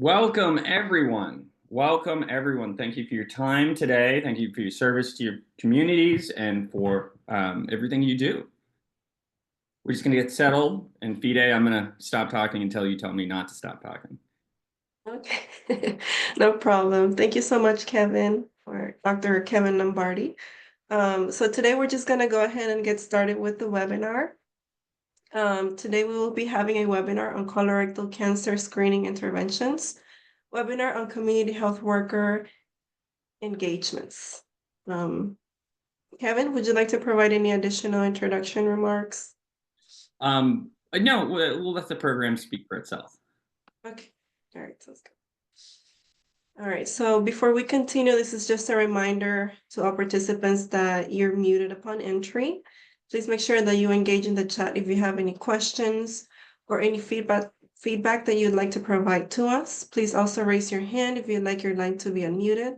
Welcome, everyone. Welcome, everyone. Thank you for your time today. Thank you for your service to your communities and for everything you do. We're just going to get settled. And Fide, I'm going to stop talking until you tell me not to stop talking. Okay, no problem. Thank you so much, Kevin, or Dr. Kevin Lombardi. So today we're just going to go ahead and get started with the webinar. Today we will be having a webinar on colorectal cancer screening interventions, webinar on community health worker engagements. Kevin, would you like to provide any additional introduction remarks? No, we'll let the program speak for itself. Okay, all right, sounds good. All right, so before we continue, this is just a reminder to all participants that you're muted upon entry. Please make sure that you engage in the chat if you have any questions or any feedback that you'd like to provide to us. Please also raise your hand if you'd like your line to be unmuted.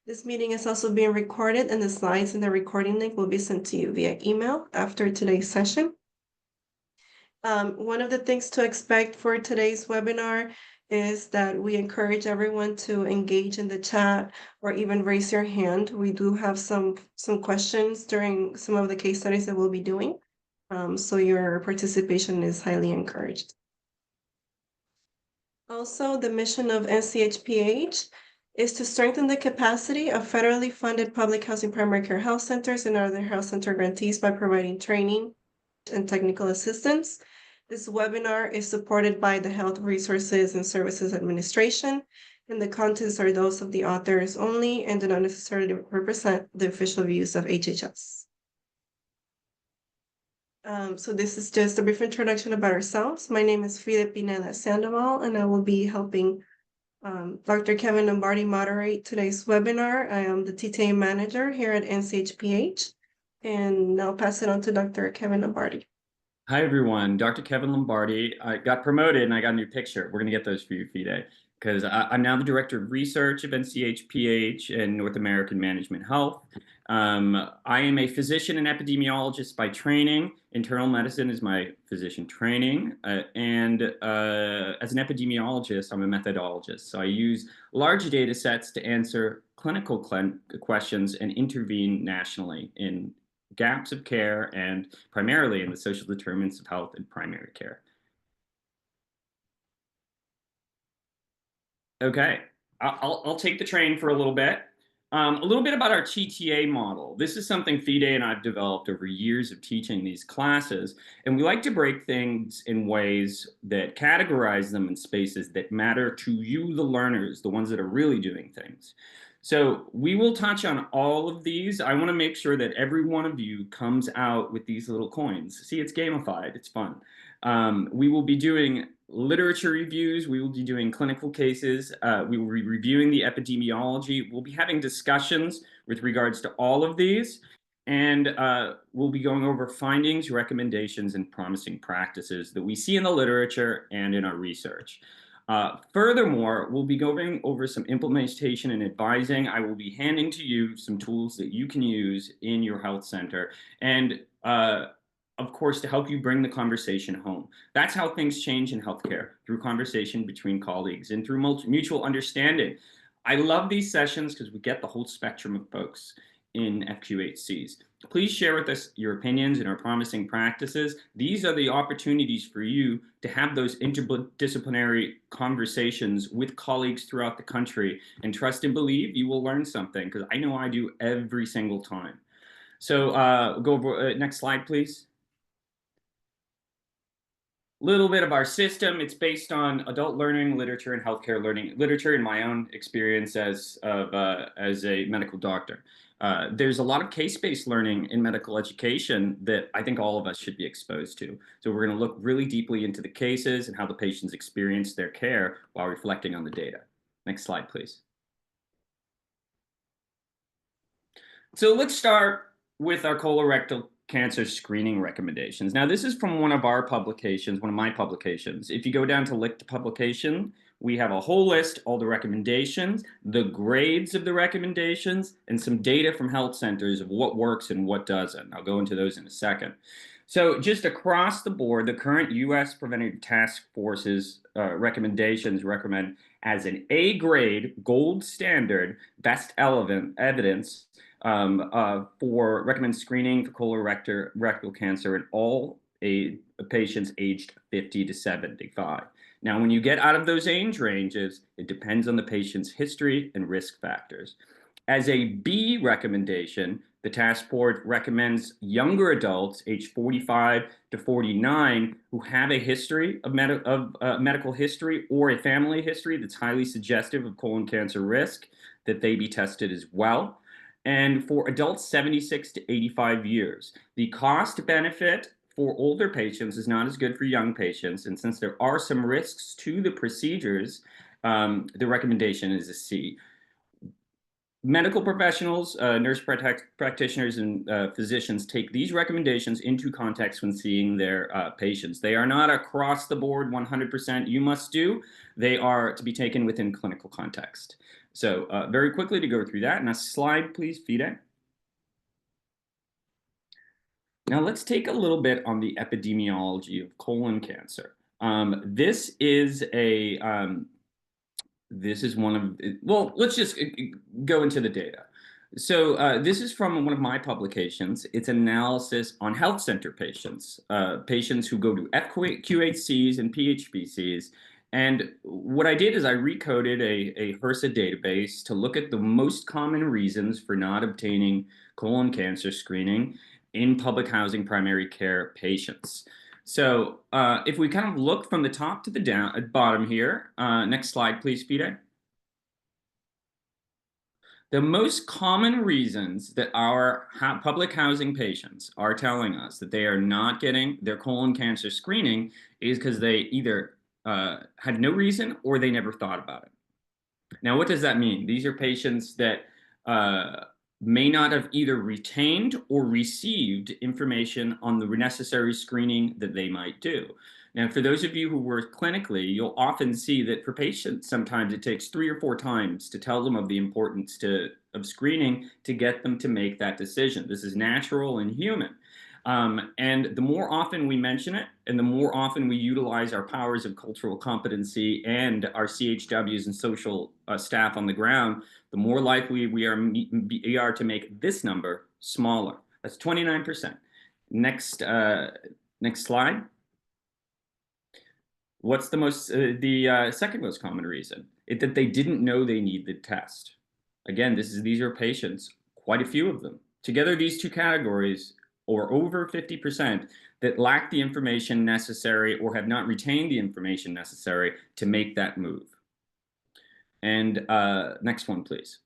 This meeting is also being recorded, and the slides and the recording link will be sent to you via email after today's session. One of the things to expect for today's webinar is that we encourage everyone to engage in the chat or even raise your hand. We do have some questions during some of the case studies that we'll be doing. So your participation is highly encouraged. Also, the mission of NCHPH is to strengthen the capacity of federally funded public housing primary care health centers and other health center grantees by providing training and technical assistance. This webinar is supported by the Health Resources and Services Administration, and the contents are those of the authors only and do not necessarily represent the official views of HHS. So this is just a brief introduction about ourselves. My name is Fide Pineda Sandoval, and I will be helping Dr. Kevin Lombardi moderate today's webinar. I am the TTA manager here at NCHPH, and I'll pass it on to Dr. Kevin Lombardi. Hi, everyone. Dr. Kevin Lombardi. I got promoted and I got a new picture. We're going to get those for you, Fide, because I'm now the Director of Research of NCHPH and North American Management Health. I am a physician and epidemiologist by training. Internal medicine is my physician training. And as an epidemiologist, I'm a methodologist. So I use large data sets to answer clinical questions and intervene nationally in gaps of care and primarily in the social determinants of health and primary care. Okay, I'll take the train for a little bit. A little bit about our TTA model. This is something Fide and I've developed over years of teaching these classes, and we like to break things in ways that categorize them in spaces that matter to you, the learners, the ones that are really doing things. So we will touch on all of these. I want to make sure that every one of you comes out with these little coins. See, it's gamified. It's fun. We will be doing literature reviews. We will be doing clinical cases. We will be reviewing the epidemiology. We'll be having discussions with regards to all of these. And we'll be going over findings, recommendations, and promising practices that we see in the literature and in our research. Furthermore, we'll be going over some implementation and advising. I will be handing to you some tools that you can use in your health center. And of course, to help you bring the conversation home. That's how things change in healthcare, through conversation between colleagues and through mutual understanding. I love these sessions because we get the whole spectrum of folks in FQHCs. Please share with us your opinions and our promising practices. These are the opportunities for you to have those interdisciplinary conversations with colleagues throughout the country, and trust and believe you will learn something, because I know I do every single time. So go over, next slide, please. Little bit of our system. It's based on adult learning literature and healthcare learning literature in my own experience as a medical doctor. There's a lot of case-based learning in medical education that I think all of us should be exposed to. So we're going to look really deeply into the cases and how the patients experience their care while reflecting on the data. Next slide, please. So let's start with our colorectal cancer screening recommendations. Now, this is from one of our publications, one of my publications. If you go down to link to publication, we have a whole list, all the recommendations, the grades of the recommendations, and some data from health centers of what works and what doesn't. I'll go into those in a second. So just across the board, the current U.S. Preventative Task Force's recommendations recommend as an A-grade, gold standard, best evidence for recommend screening for colorectal cancer in all patients aged 50 to 75. Now, when you get out of those age ranges, it depends on the patient's history and risk factors. As a B recommendation, the task force recommends younger adults aged 45 to 49 who have a history of medical history or a family history that's highly suggestive of colon cancer risk, that they be tested as well. And for adults 76 to 85 years, the cost benefit for older patients is not as good for young patients. And since there are some risks to the procedures, the recommendation is a C. Medical professionals, nurse practitioners, and physicians take these recommendations into context when seeing their patients. They are not across the board 100% you must do. They are to be taken within clinical context. So very quickly to go through that. Next slide, please, Fide. Now let's take a little bit on the epidemiology of colon cancer. This is one of, well, let's just go into the data. So this is from one of my publications. It's analysis on health center patients, patients who go to FQHCs and PHBCs. And what I did is I recoded a HRSA database to look at the most common reasons for not obtaining colon cancer screening in public housing primary care patients. So if we kind of look from the top to the bottom here, next slide, please, Fide. The most common reasons that our public housing patients are telling us that they are not getting their colon cancer screening is because they either had no reason or they never thought about it. Now, what does that mean? These are patients that may not have either retained or received information on the necessary screening that they might do. Now, for those of you who work clinically, you'll often see that for patients, sometimes it takes 3 or 4 times to tell them of the importance of screening to get them to make that decision. This is natural and human. And the more often we mention it, and the more often we utilize our powers of cultural competency and our CHWs and social staff on the ground, the more likely we are to make this number smaller. That's 29%. Next slide. What's the second most common reason? That they didn't know they need the test. Again, these are patients, quite a few of them. Together, these two categories, or over 50%, that lack the information necessary or have not retained the information necessary to make that move. And next one, please.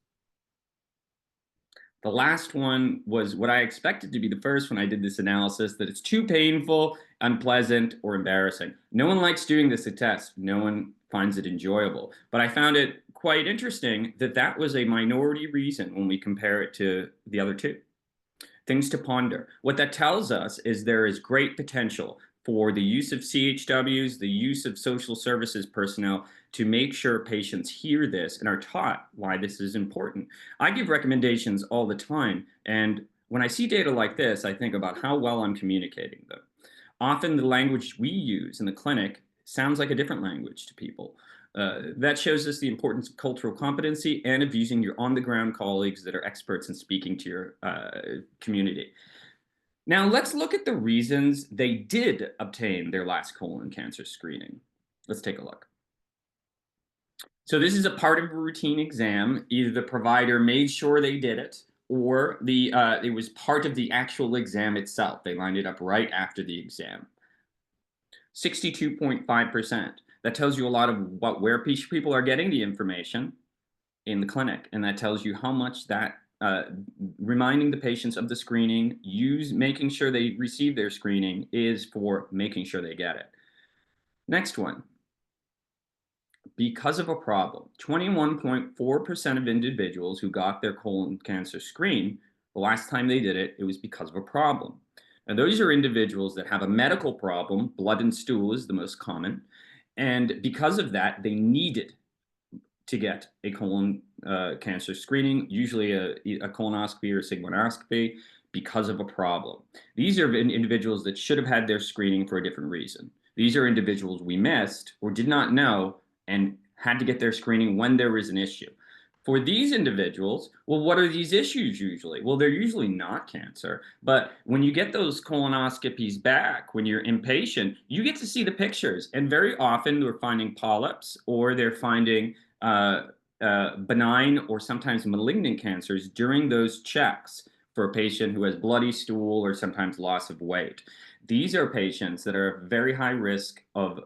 The last one was what I expected to be the first when I did this analysis, that it's too painful, unpleasant, or embarrassing. No one likes doing this test. No one finds it enjoyable. But I found it quite interesting that that was a minority reason when we compare it to the other two. Things to ponder. What that tells us is there is great potential for the use of CHWs, the use of social services personnel to make sure patients hear this and are taught why this is important. I give recommendations all the time, and when I see data like this, I think about how well I'm communicating them. Often the language we use in the clinic sounds like a different language to people. That shows us the importance of cultural competency and of using your on-the-ground colleagues that are experts in speaking to your community. Now, let's look at the reasons they did obtain their last colon cancer screening. Let's take a look. So this is a part of a routine exam. Either the provider made sure they did it, or it was part of the actual exam itself. They lined it up right after the exam. 62.5%. That tells you a lot of where people are getting the information in the clinic, and that tells you how much that reminding the patients of the screening, making sure they receive their screening is for making sure they get it. Next one. Because of a problem, 21.4% of individuals who got their colon cancer screen, the last time they did it, it was because of a problem. And those are individuals that have a medical problem. Blood and stool is the most common. And because of that, they needed to get a colon cancer screening, usually a colonoscopy or a sigmoidoscopy, because of a problem. These are individuals that should have had their screening for a different reason. These are individuals we missed or did not know and had to get their screening when there was an issue. For these individuals, well, what are these issues usually? Well, they're usually not cancer, but when you get those colonoscopies back, when you're impatient, you get to see the pictures. And very often they're finding polyps or they're finding benign or sometimes malignant cancers during those checks for a patient who has bloody stool or sometimes loss of weight. These are patients that are at very high risk of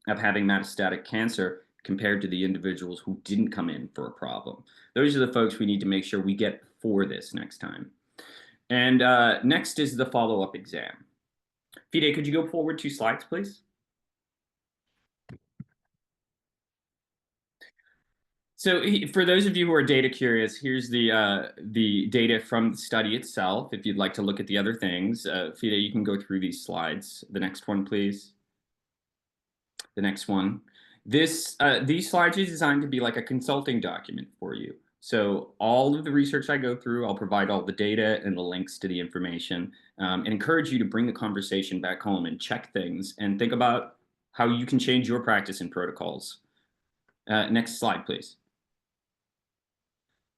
having metastatic cancer compared to the individuals who didn't come in for a problem. Those are the folks we need to make sure we get for this next time. And next is the follow-up exam. Fide, could you go forward 2 slides, please? So for those of you who are data curious, here's the data from the study itself. If you'd like to look at the other things, Fide, you can go through these slides. The next one, please. The next one. These slides are designed to be like a consulting document for you. So all of the research I go through, I'll provide all the data and the links to the information, and encourage you to bring the conversation back home and check things and think about how you can change your practice and protocols. Next slide, please.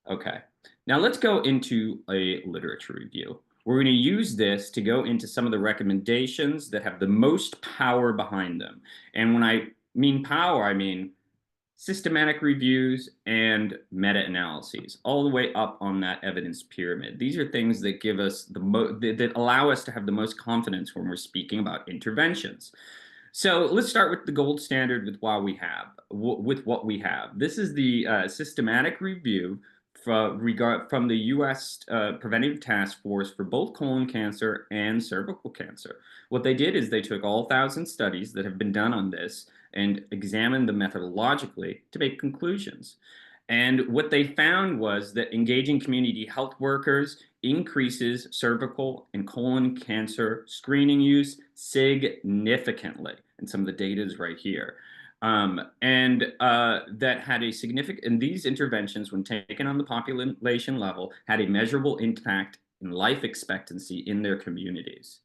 Okay, now let's go into a literature review. We're going to use this to go into some of the recommendations that have the most power behind them. And when I mean power, I mean systematic reviews and meta-analyses, all the way up on that evidence pyramid. These are things that give us that allow us to have the most confidence when we're speaking about interventions. So let's start with the gold standard with what we have. This is the systematic review from the U.S. Preventive Task Force for both colon cancer and cervical cancer. What they did is they took all 1,000 studies that have been done on this and examined them methodologically to make conclusions. And what they found was that engaging community health workers increases cervical and colon cancer screening use significantly. And some of the data is right here. That had a significant, and these interventions, when taken on the population level, had a measurable impact in life expectancy in their communities.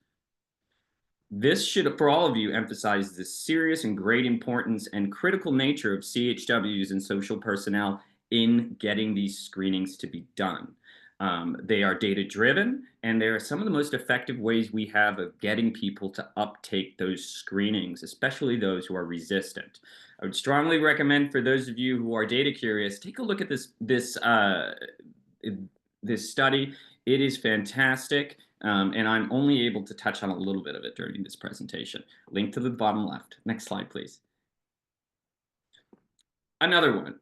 This should, for all of you, emphasize the serious and great importance and critical nature of CHWs and social personnel in getting these screenings to be done. They are data-driven, and they are some of the most effective ways we have of getting people to uptake those screenings, especially those who are resistant. I would strongly recommend for those of you who are data curious, take a look at this study. It is fantastic, and I'm only able to touch on a little bit of it during this presentation. Link to the bottom left. Next slide, please. Another one.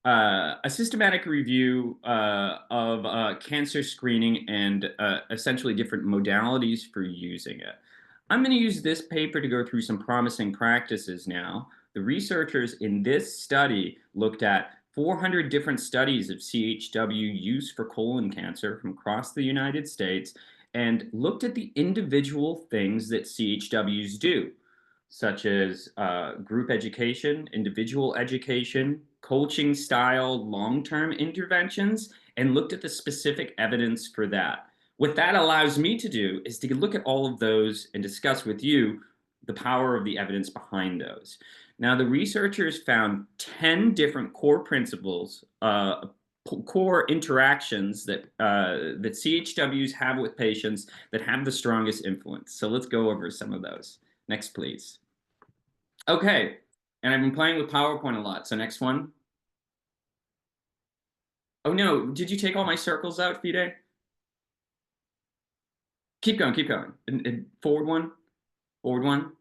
A systematic review of cancer screening and essentially different modalities for using it. I'm going to use this paper to go through some promising practices now. The researchers in this study looked at 400 different studies of CHW use for colon cancer from across the United States and looked at the individual things that CHWs do, such as group education, individual education, coaching style, long-term interventions, and looked at the specific evidence for that. What that allows me to do is to look at all of those and discuss with you the power of the evidence behind those. Now, the researchers found 10 different core principles, core interactions that CHWs have with patients that have the strongest influence. So let's go over some of those. Next, please. Okay, and I've been playing with PowerPoint a lot, so next one. Oh no, did you take all my circles out, Fide? Keep going, keep going. And forward one, forward one,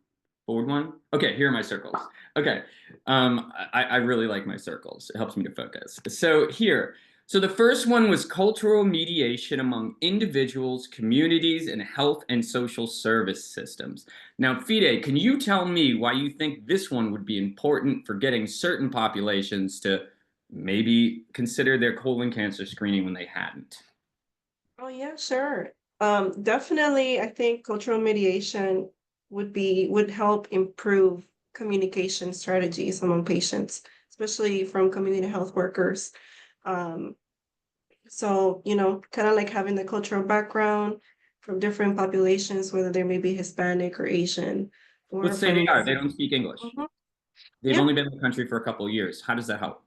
forward one. Okay, here are my circles. Okay, I really like my circles. It helps me to focus. So here, so the first one was cultural mediation among individuals, communities, and health and social service systems. Now, Fide, can you tell me why you think this one would be important for getting certain populations to maybe consider their colon cancer screening when they hadn't? Oh yeah, sure. Definitely, I think cultural mediation would help improve communication strategies among patients, especially from community health workers. So, kind of like having the cultural background from different populations, whether they may be Hispanic or Asian or Let's say they from. are. They don't speak English. Mhm. They've Yeah. only been in the country for a couple of years. How does that help?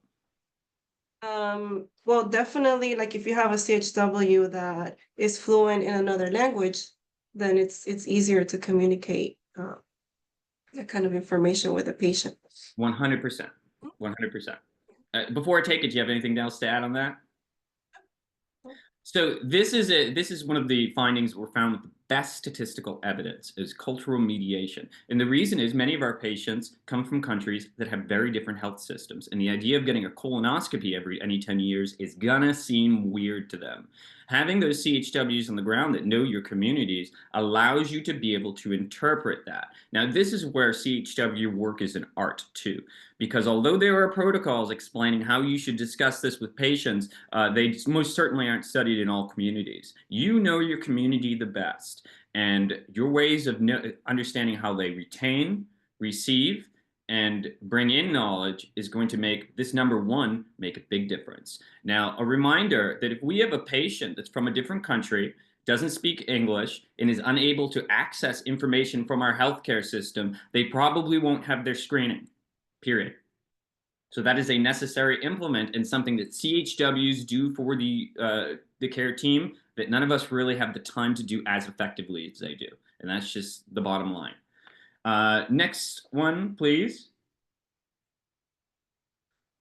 Well, definitely, like if you have a CHW that is fluent in another language, then it's easier to communicate that kind of information with the patient. 100%. 100%. Before I take it, do you have anything else to add on that? So this is one of the findings that were found with the best statistical evidence is cultural mediation. And the reason is many of our patients come from countries that have very different health systems. And the idea of getting a colonoscopy any 10 years is gonna seem weird to them. Having those CHWs on the ground that know your communities allows you to be able to interpret that. Now, this is where CHW work is an art too, because although there are protocols explaining how you should discuss this with patients, they most certainly aren't studied in all communities. You know your community the best, and your ways of understanding how they retain, receive, and bring in knowledge is going to make this number one make a big difference. Now, a reminder that if we have a patient that's from a different country, doesn't speak English, and is unable to access information from our healthcare system, they probably won't have their screening, period. So that is a necessary implement and something that CHWs do for the care team that none of us really have the time to do as effectively as they do. And that's just the bottom line. Next one, please.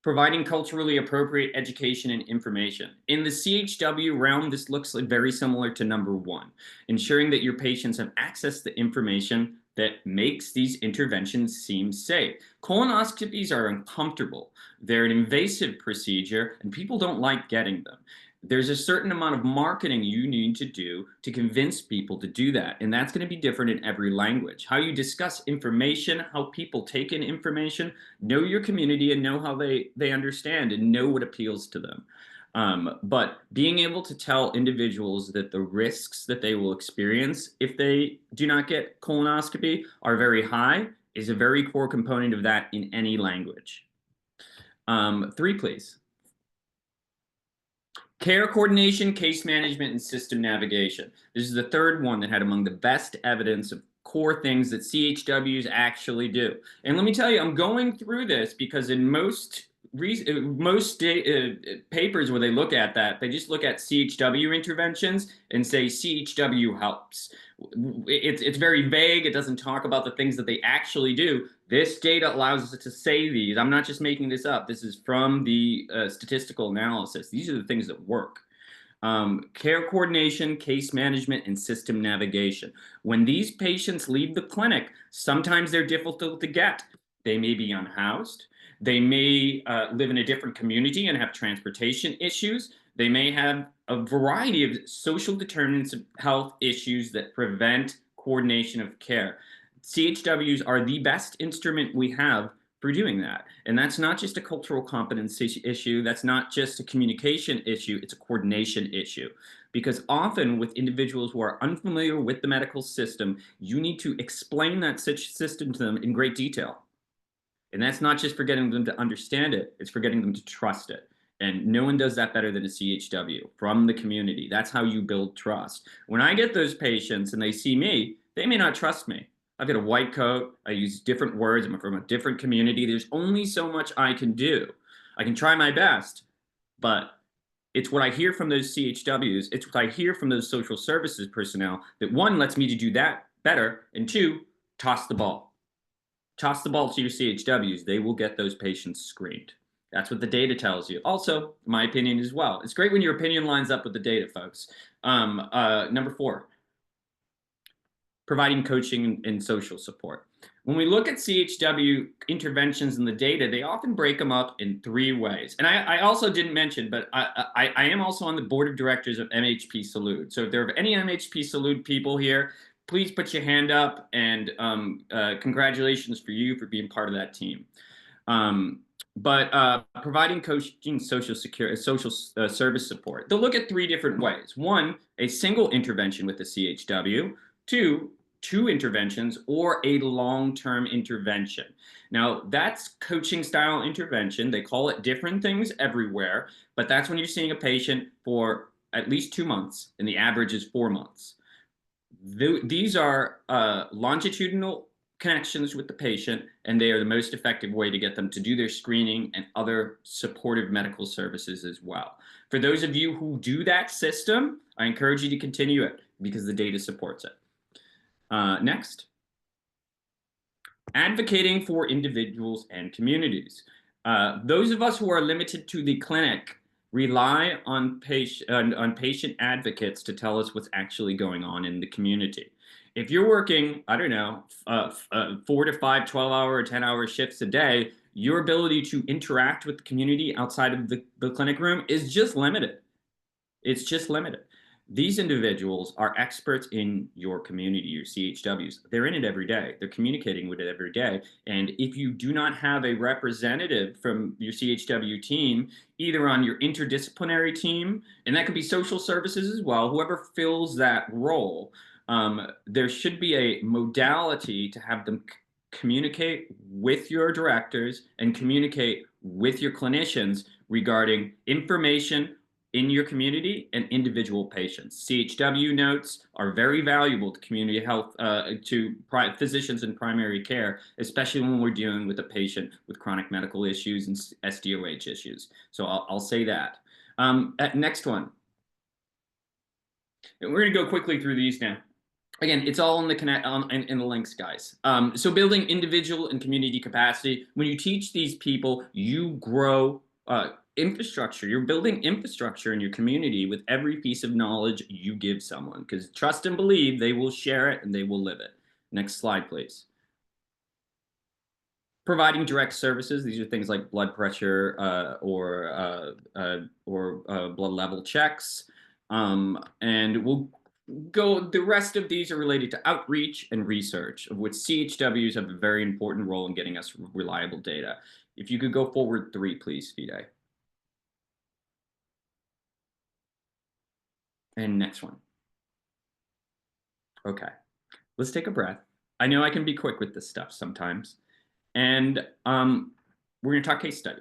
Providing culturally appropriate education and information. In the CHW realm, this looks very similar to number one, ensuring that your patients have access to information that makes these interventions seem safe. Colonoscopies are uncomfortable. They're an invasive procedure, and people don't like getting them. There's a certain amount of marketing you need to do to convince people to do that. And that's going to be different in every language. How you discuss information, how people take in information, know your community and know how they understand and know what appeals to them. But being able to tell individuals that the risks that they will experience if they do not get colonoscopy are very high is a very core component of that in any language. 3, please. Care coordination, case management, and system navigation. This is the third one that had among the best evidence of core things that CHWs actually do. And let me tell you, I'm going through this because in most papers where they look at that, they just look at CHW interventions and say CHW helps. It's very vague. It doesn't talk about the things that they actually do. This data allows us to say these. I'm not just making this up. This is from the statistical analysis. These are the things that work. Care coordination, case management, and system navigation. When these patients leave the clinic, sometimes they're difficult to get. They may be unhoused. They may live in a different community and have transportation issues. They may have a variety of social determinants of health issues that prevent coordination of care. CHWs are the best instrument we have for doing that. And that's not just a cultural competency issue. That's not just a communication issue. It's a coordination issue. Because often with individuals who are unfamiliar with the medical system, you need to explain that system to them in great detail. And that's not just for getting them to understand it, it's for getting them to trust it. And no one does that better than a CHW from the community. That's how you build trust. When I get those patients and they see me, they may not trust me. I've got a white coat. I use different words. I'm from a different community. There's only so much I can do. I can try my best, but it's what I hear from those CHWs. It's what I hear from those social services personnel that one, lets me to do that better, and two, toss the ball. Toss the ball to your CHWs. They will get those patients screened. That's what the data tells you. Also, my opinion as well. It's great when your opinion lines up with the data, folks. Number 4, providing coaching and social support. When we look at CHW interventions in the data, they often break them up in 3 ways. And I also didn't mention, but I am also on the board of directors of MHP Salute. So if there are any MHP Salute people here, please put your hand up, and congratulations for you for being part of that team. But providing coaching, social service support. They'll look at 3 different ways. 1, a single intervention with the CHW. 2 interventions, or a long-term intervention. Now, that's coaching style intervention. They call it different things everywhere, but that's when you're seeing a patient for at least 2 months, and the average is 4 months. These are longitudinal connections with the patient, and they are the most effective way to get them to do their screening and other supportive medical services as well. For those of you who do that system, I encourage you to continue it because the data supports it. Next. Advocating for individuals and communities. Those of us who are limited to the clinic rely on patient advocates to tell us what's actually going on in the community. If you're working, I don't know, 4 to 5 12-hour or 10-hour shifts a day, your ability to interact with the community outside of the clinic room is just limited. It's just limited. These individuals are experts in your community, your CHWs. They're in it every day. They're communicating with it every day. And if you do not have a representative from your CHW team, either on your interdisciplinary team, and that could be social services as well, whoever fills that role, there should be a modality to have them communicate with your directors and communicate with your clinicians regarding information in your community and individual patients. CHW notes are very valuable to community health, to physicians in primary care, especially when we're dealing with a patient with chronic medical issues and SDOH issues. So I'll say that. Next one. And we're going to go quickly through these now. Again, it's all in the links, guys. So building individual and community capacity. When you teach these people, you grow infrastructure. You're building infrastructure in your community with every piece of knowledge you give someone, because trust and believe they will share it and they will live it. Next slide, please. Providing direct services. These are things like blood pressure or blood level checks. And we'll go, the rest of these are related to outreach and research, of which CHWs have a very important role in getting us reliable data. If you could go forward 3, please, Fide. And next one. Okay, let's take a breath. I know I can be quick with this stuff sometimes. And we're going to talk case study.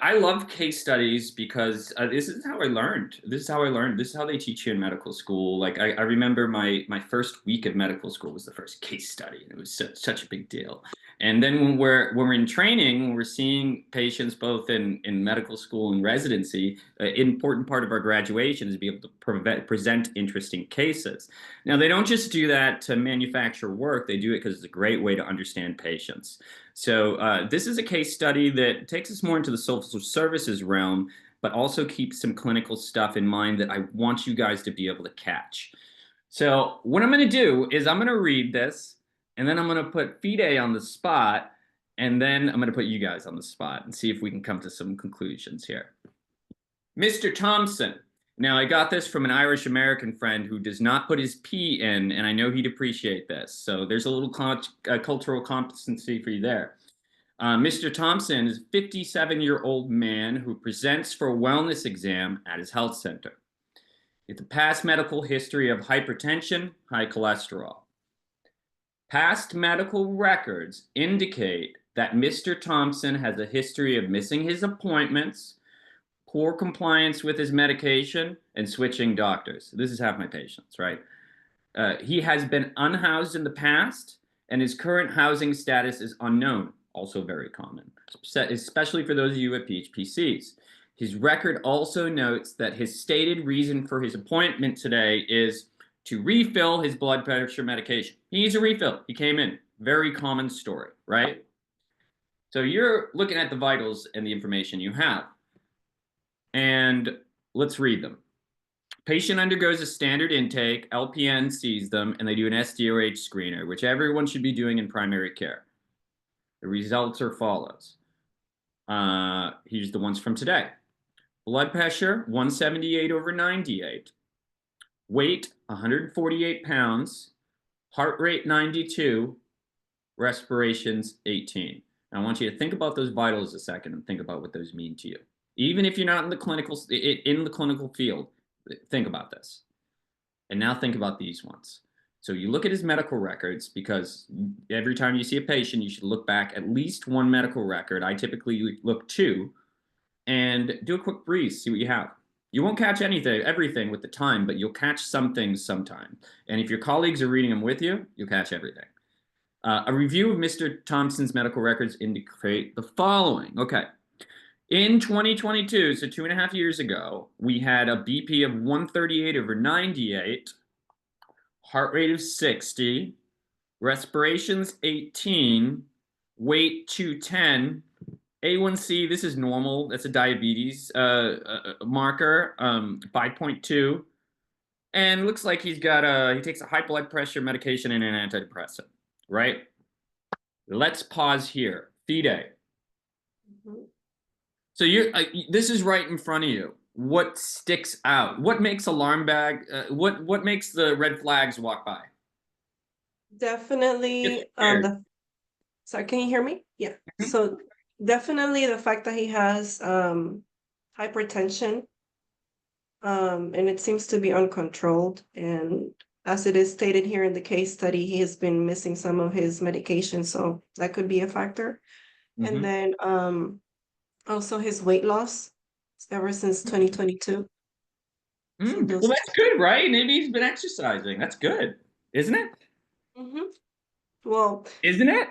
I love case studies because this is how I learned. This is how I learned. This is how they teach you in medical school. Like I remember my first week of medical school was the first case study, and it was such a big deal. And then when we're in training, when we're seeing patients both in medical school and residency, an important part of our graduation is to be able to present interesting cases. Now, they don't just do that to manufacture work. They do it because it's a great way to understand patients. So this is a case study that takes us more into the social services realm, but also keeps some clinical stuff in mind that I want you guys to be able to catch. So what I'm going to do is I'm going to read this, and then I'm going to put Fide on the spot, and then I'm going to put you guys on the spot and see if we can come to some conclusions here. Mr. Thompson. Now, I got this from an Irish-American friend who does not put his P in, and I know he'd appreciate this. So there's a little cultural competency for you there. Mr. Thompson is a 57-year-old man who presents for a wellness exam at his health center. It's a past medical history of hypertension, high cholesterol. Past medical records indicate that Mr. Thompson has a history of missing his appointments, poor compliance with his medication, and switching doctors. This is half my patients, right? He has been unhoused in the past, and his current housing status is unknown, also very common, especially for those of you with PHPCs. His record also notes that his stated reason for his appointment today is to refill his blood pressure medication. He needs a refill. He came in. Very common story, right? So you're looking at the vitals and the information you have. And let's read them. Patient undergoes a standard intake, LPN sees them, and they do an SDOH screener, which everyone should be doing in primary care. The results are follows. Here's the ones from today. Blood pressure, 178/98. Weight, 148 pounds. Heart rate, 92. Respirations, 18. Now, I want you to think about those vitals a second and think about what those mean to you. Even if you're not in the clinical field, think about this. And now think about these ones. So you look at his medical records, because every time you see a patient, you should look back at least one medical record. I typically look 2, and do a quick breeze, see what you have. You won't catch everything with the time, but you'll catch some things sometime. And if your colleagues are reading them with you, you'll catch everything. A review of Mr. Thompson's medical records indicate the following. Okay. In 2022, so 2.5 years ago, we had a BP of 138/98, heart rate of 60, respirations 18, weight 210, A1C, this is normal. That's a diabetes marker, 5.2. And looks like he takes a high blood pressure medication and an antidepressant, right? Let's pause here. Fide. Mhm. So this is right in front of you. What sticks out? What makes alarm bag? What makes the red flags walk by? Get Definitely, scared. sorry, can you hear me? Yeah. So definitely the fact that he has hypertension, and it seems to be uncontrolled. And as it is stated here in the case study, he has been missing some of his medication, so that could be a factor. And Mm-hmm. then also his weight loss ever since 2022. So Well, those that's good, right? Maybe he's been exercising. That's good, isn't it? two. Well, Isn't it?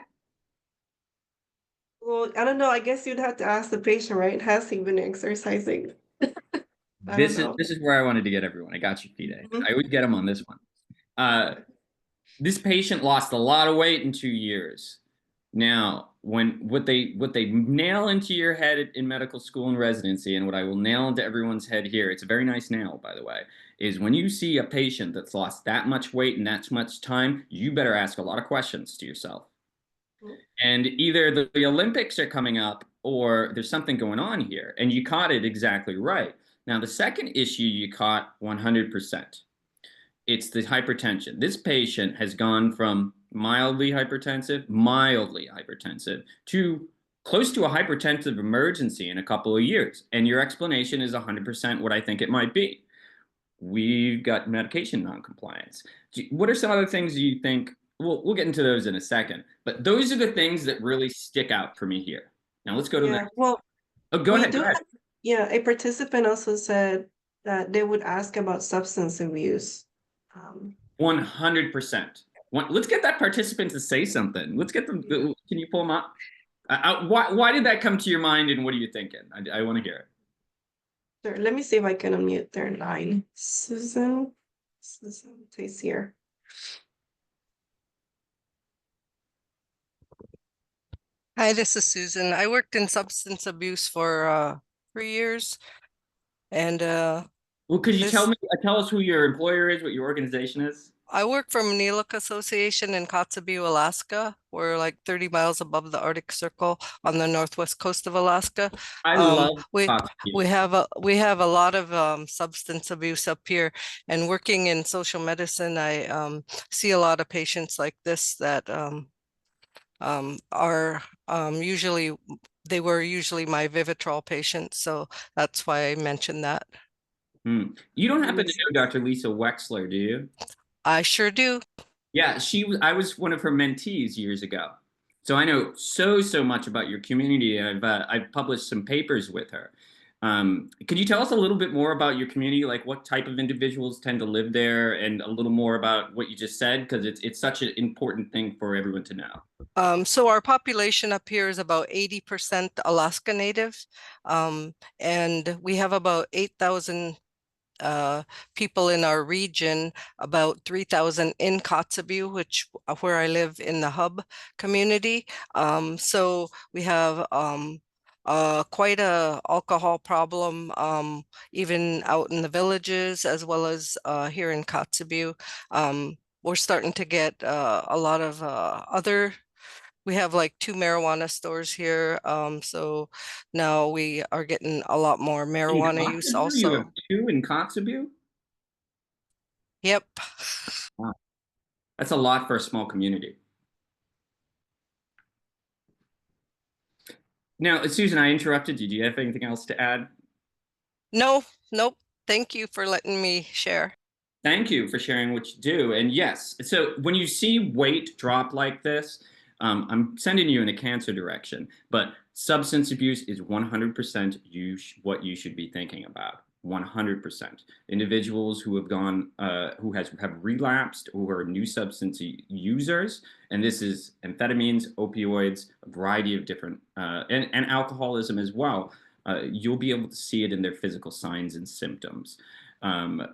well, I don't know. I guess you'd have to ask the patient, right? Has he been exercising? I don't know. This is where I wanted to get everyone. I got you, Fide. Mhm. I would get them on this one. Uh, this patient lost a lot of weight in 2 years. Now, what they nail into your head in medical school and residency, and what I will nail into everyone's head here, it's a very nice nail, by the way, is when you see a patient that's lost that much weight in that much time, you better ask a lot of questions to yourself. And either the Olympics are coming up or there's something going on here, and you caught it exactly right. Now, the second issue you caught 100%. It's the hypertension. This patient has gone from mildly hypertensive, to close to a hypertensive emergency in a couple of years. And your explanation is 100% what I think it might be. We've got medication noncompliance. What are some other things you think? We'll get into those in a second. But those are the things that really stick out for me here. Now let's go to the Yeah. next. Well, Oh, go we ahead. Go do ahead. have, yeah, a participant also said that they would ask about substance abuse. Um, 100%. Let's get that participant to say something. Let's get them. yeah. Can you pull them up? Why did that come to your mind, and what are you thinking? I want to hear it. Sure. Let me see if I can unmute their line. Susan, please here. Hi, this is Susan. I worked in substance abuse for 3 years, and Well, could you this tell us who your employer is, what your organization is? I work for Maniluk Association in Kotzebue, Alaska. We're like 30 miles above the Arctic Circle on the northwest coast of Alaska. I Um, love we Kotzebue. we have a lot of substance abuse up here, and working in social medicine, I see a lot of patients like this that are usually they were usually my Vivitrol patients, so that's why I mentioned that. You don't That happen to makes know sense. Dr. Lisa Wexler, do you? I sure do. Yeah, I was one of her mentees years ago. So I know so much about your community. I've published some papers with her. Could you tell us a little bit more about your community, like what type of individuals tend to live there, and a little more about what you just said, because it's such an important thing for everyone to know. So our population up here is about 80% Alaska Native, and we have about 8,000 uh, people in our region, about 3,000 in Kotzebue, where I live in the hub community. So we have quite a alcohol problem, even out in the villages as well as here in Kotzebue. We're starting to get a lot of other. We have like 2 marijuana stores here, so now we are getting a lot more In marijuana use Kotzebue, you have also. two in Kotzebue? Yep. Wow. That's a lot for a small community. Now, Susan, I interrupted you. Do you have anything else to add? No, nope. Thank you for letting me share. Thank you for sharing what you do. And yes, so when you see weight drop like this, I'm sending you in a cancer direction, but substance abuse is 100% what you should be thinking about. 100%. Individuals who have gone, who have relapsed, who are new substance users, and this is amphetamines, opioids, a variety of different, and alcoholism as well. You'll be able to see it in their physical signs and symptoms.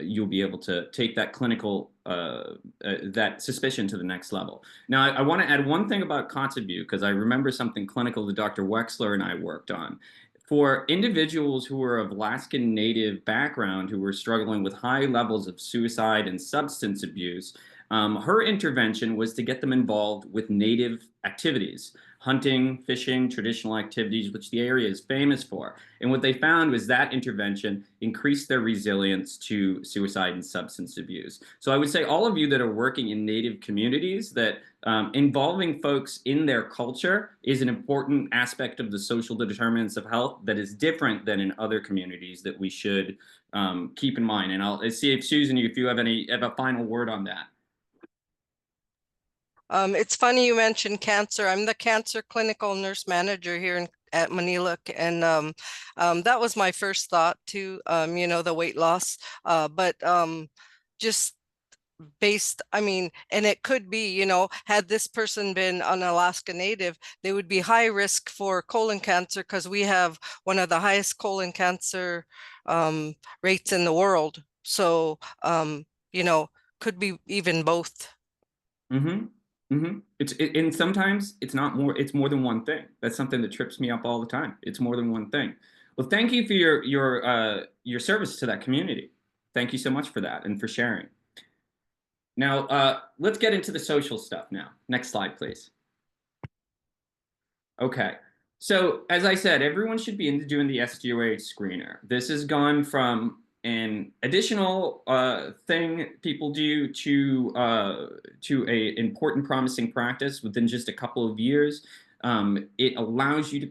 You'll be able to take that clinical, that suspicion to the next level. Now, I want to add one thing about Kotzebue, because I remember something clinical that Dr. Wexler and I worked on. For individuals who are of Alaskan Native background, who were struggling with high levels of suicide and substance abuse, her intervention was to get them involved with Native activities, hunting, fishing, traditional activities, which the area is famous for. And what they found was that intervention increased their resilience to suicide and substance abuse. So I would say all of you that are working in Native communities, that involving folks in their culture is an important aspect of the social determinants of health that is different than in other communities that we should keep in mind. And I'll see if Susan, if you have a final word on that. It's funny you mentioned cancer. I'm the cancer clinical nurse manager here at Manila, and that was my first thought too. You know, the weight loss, but just based, I mean, and it could be, you know, had this person been an Alaska Native, they would be high risk for colon cancer because we have one of the highest colon cancer rates in the world. So, you know, could be even both. Mm-hmm. Mm-hmm. And sometimes it's not more, it's more than one thing. That's something that trips me up all the time. It's more than one thing. Well, thank you for your service to that community. Thank you so much for that and for sharing. Now, let's get into the social stuff now. Next slide, please. Okay. So as I said, everyone should be into doing the SDOH screener. This has gone from an additional thing people do to a important promising practice within just a couple of years. It allows you to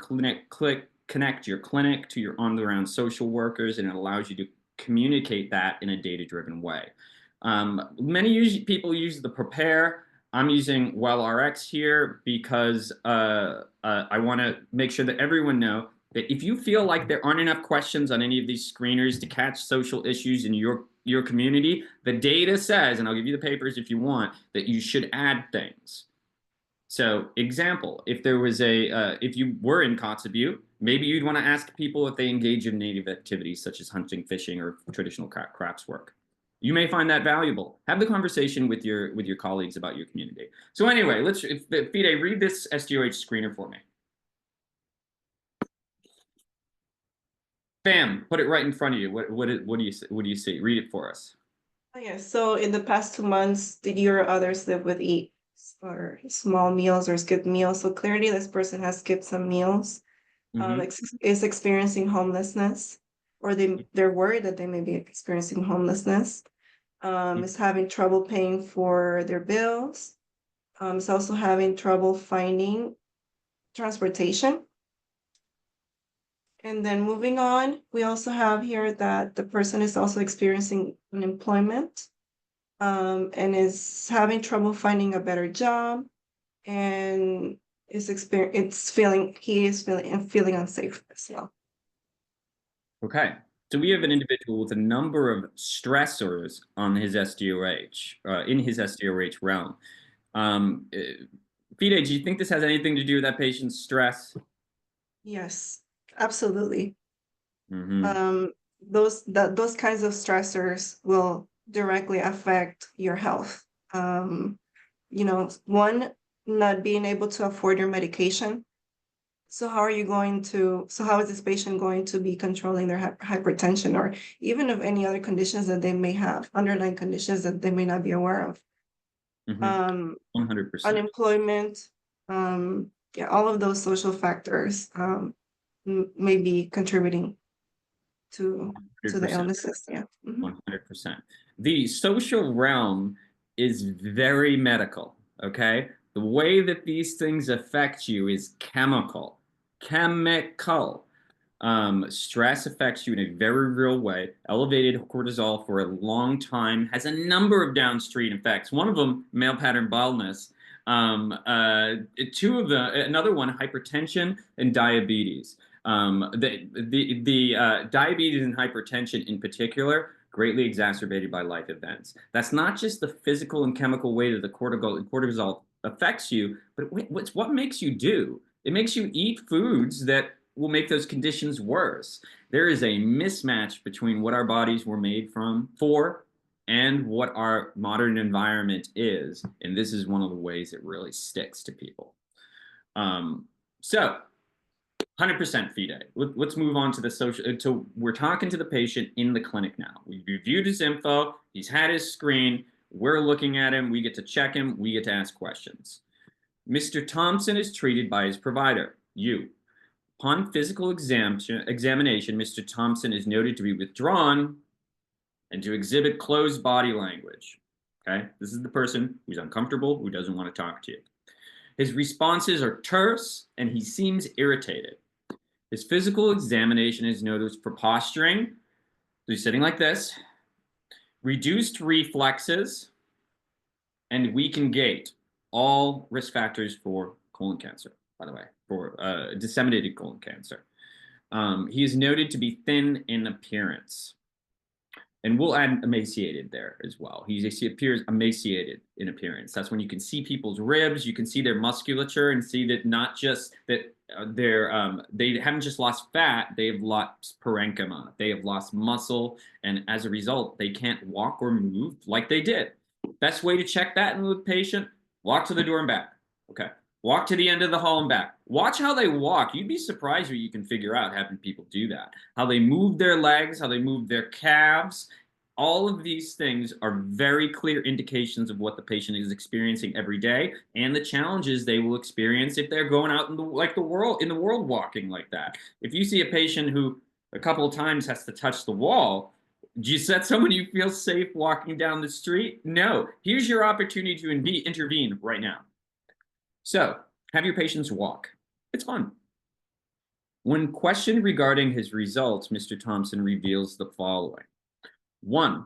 connect your clinic to your on-the-ground social workers, and it allows you to communicate that in a data-driven way. Many people use the Prepare. I'm using WellRx here because I want to make sure that everyone know that if you feel like there aren't enough questions on any of these screeners to catch social issues in your community, the data says, and I'll give you the papers if you want, that you should add things. So, example, if there was if you were in Kotzebue, maybe you'd want to ask people if they engage in native activities such as hunting, fishing, or traditional crafts work. You may find that valuable. Have the conversation with your colleagues about your community. So anyway, Fide, read this SDOH screener for me. Bam, put it right in front of you. What do you see? Read it for us. Oh, yeah. So in the past 2 months, did you or others live with eat or small meals or skipped meals? So clearly this person has skipped some meals, is experiencing homelessness, or they're worried that they may be experiencing homelessness, is having trouble paying for their bills, is also having trouble finding transportation. And then moving on, we also have here that the person is also experiencing unemployment, and is having trouble finding a better job, and he is feeling unsafe as well. Okay. So we have an individual with a number of stressors on his SDOH, in his SDOH realm. Fide, do you think this has anything to do with that patient's stress? Yes, absolutely. Mm-hmm. Those kinds of stressors will directly affect your health. You know, one, not being able to afford your medication. So how is this patient going to be controlling their hypertension, or even of any other conditions that they may have, underlying conditions that they may not be aware of? 100%. Unemployment, yeah, all of those social factors may be contributing to the illnesses. Yeah. 100%. The social realm is very medical, okay? The way that these things affect you is chemical. Stress affects you in a very real way. Elevated cortisol for a long time has a number of downstream effects. One of them, male pattern baldness. Another one, hypertension and diabetes. The diabetes and hypertension in particular greatly exacerbated by life events. That's not just the physical and chemical way that the cortisol affects you, but it's what makes you do. It makes you eat foods that will make those conditions worse. There is a mismatch between what our bodies were made for and what our modern environment is. And this is one of the ways it really sticks to people. So 100% Fide. Let's move on to the social. So we're talking to the patient in the clinic now. We've reviewed his info. He's had his screen. We're looking at him. We get to check him. We get to ask questions. Mr. Thompson is treated by his provider, you. Upon physical examination, Mr. Thompson is noted to be withdrawn and to exhibit closed body language. Okay, this is the person who's uncomfortable, who doesn't want to talk to you. His responses are terse, and he seems irritated. His physical examination is noted for posturing. So he's sitting like this, reduced reflexes, and weakened gait. All risk factors for colon cancer, by the way, for disseminated colon cancer. He is noted to be thin in appearance. And we'll add emaciated there as well. He appears emaciated in appearance. That's when you can see people's ribs, you can see their musculature, and see that not just that they haven't just lost fat, they have lost parenchyma, they have lost muscle, and as a result, they can't walk or move like they did. Best way to check that in the patient: walk to the door and back. Okay. Walk to the end of the hall and back. Watch how they walk. You'd be surprised what you can figure out having people do that. How they move their legs, how they move their calves. All of these things are very clear indications of what the patient is experiencing every day and the challenges they will experience if they're going out in the world walking like that. If you see a patient who a couple of times has to touch the wall, do you set someone you feel safe walking down the street? No. Here's your opportunity to intervene right now. So, have your patients walk. It's fun. When questioned regarding his results, Mr. Thompson reveals the following. 1,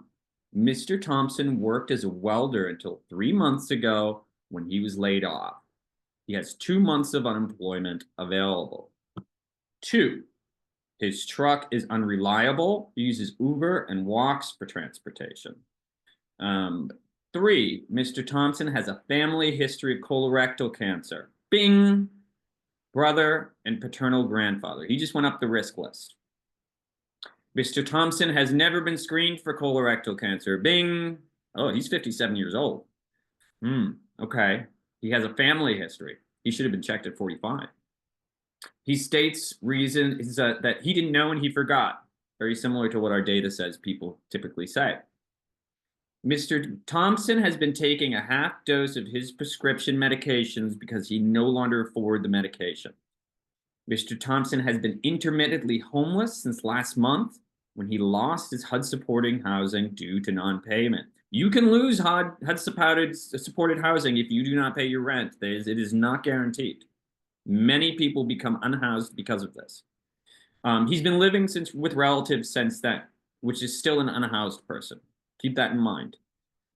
Mr. Thompson worked as a welder until 3 months ago when he was laid off. He has 2 months of unemployment available. 2, his truck is unreliable. He uses Uber and walks for transportation. 3, Mr. Thompson has a family history of colorectal cancer. Bing! Brother and paternal grandfather. He just went up the risk list. Mr. Thompson has never been screened for colorectal cancer. Bing! Oh, he's 57 years old. Okay. He has a family history. He should have been checked at 45. He states reason is that he didn't know and he forgot. Very similar to what our data says people typically say. Mr. Thompson has been taking a half dose of his prescription medications because he no longer afford the medication. Mr. Thompson has been intermittently homeless since last month when he lost his HUD supporting housing due to non-payment. You can lose HUD supported housing if you do not pay your rent. It is not guaranteed. Many people become unhoused because of this. He's been living with relatives since then, which is still an unhoused person. Keep that in mind.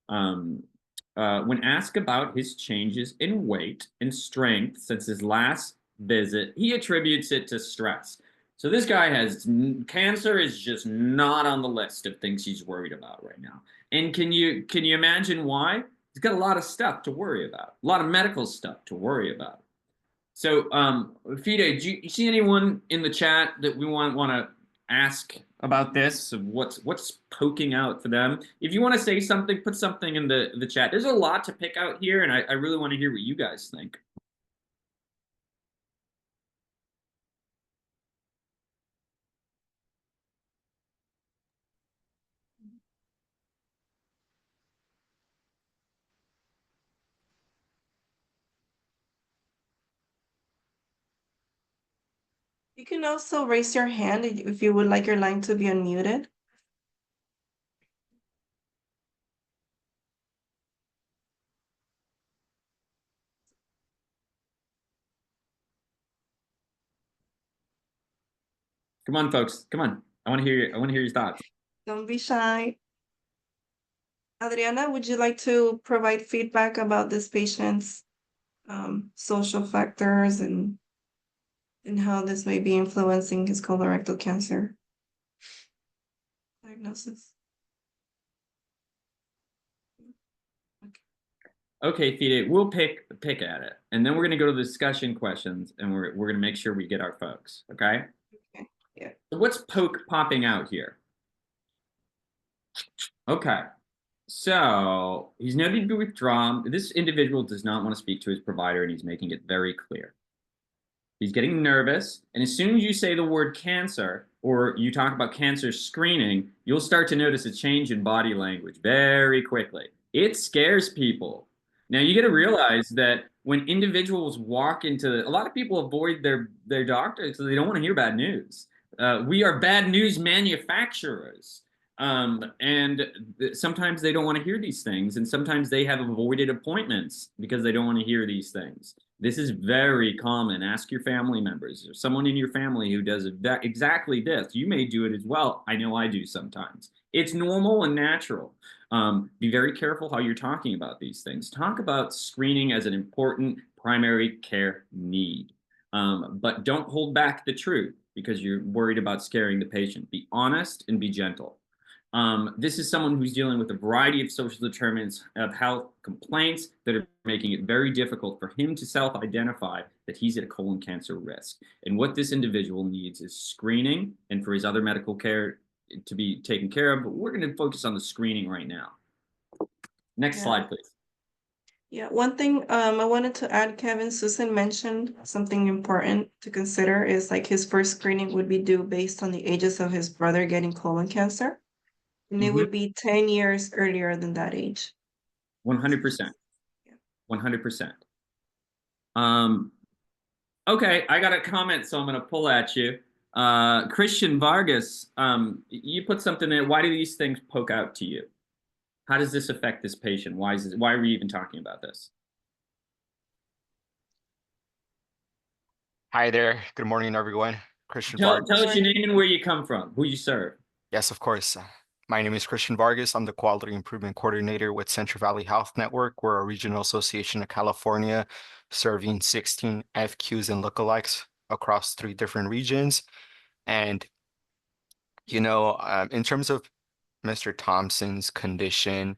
When asked about his changes in weight and strength since his last visit, he attributes it to stress. So this guy has cancer is just not on the list of things he's worried about right now. And can you imagine why? He's got a lot of stuff to worry about, a lot of medical stuff to worry about. So, Fide, do you see anyone in the chat that we want to ask about this? Of what's poking out for them? If you want to say something, put something in the chat. There's a lot to pick out here, and I really want to hear what you guys think. You can also raise your hand if you would like your line to be unmuted. Come on, folks. Come on. I want to hear your thoughts. Don't be shy. Adriana, would you like to provide feedback about this patient's social factors and and how this may be influencing his colorectal cancer diagnosis. Okay, Fide, we'll pick at it, and then we're going to go to the discussion questions, and we're going to make sure we get our folks. Okay. Okay. Yeah. So what's popping out here? Okay. So he's noted to withdraw. This individual does not want to speak to his provider, and he's making it very clear. He's getting nervous, and as soon as you say the word cancer or you talk about cancer screening, you'll start to notice a change in body language very quickly. It scares people. Now you got to realize that when individuals walk into a lot of people avoid their doctors because they don't want to hear bad news. We are bad news manufacturers. And sometimes they don't want to hear these things, and sometimes they have avoided appointments because they don't want to hear these things. This is very common. Ask your family members. There's someone in your family who does exactly this. You may do it as well. I know I do sometimes. It's normal and natural. Be very careful how you're talking about these things. Talk about screening as an important primary care need, but don't hold back the truth because you're worried about scaring the patient. Be honest and be gentle. This is someone who's dealing with a variety of social determinants of health complaints that are making it very difficult for him to self-identify that he's at a colon cancer risk. And what this individual needs is screening and for his other medical care to be taken care of. But we're going to focus on the screening right now. Next slide, please. Yeah, one thing I wanted to add, Kevin, Susan mentioned something important to consider is like his first screening would be due based on the ages of his brother getting colon cancer. And it would be 10 years earlier than that age. 100%. 100%. Okay, I got a comment, so I'm going to pull at you. Christian Vargas, you put something in. Why do these things poke out to you? How does this affect this patient? Why are we even talking about this? Hi there. Good morning, everyone. Christian Tell Vargas. us your name and where you come from, who you serve. Yes, of course. My name is Christian Vargas. I'm the Quality Improvement Coordinator with Central Valley Health Network. We're a regional association of California, serving 16 FQs and lookalikes across 3 different regions. And, in terms of Mr. Thompson's condition,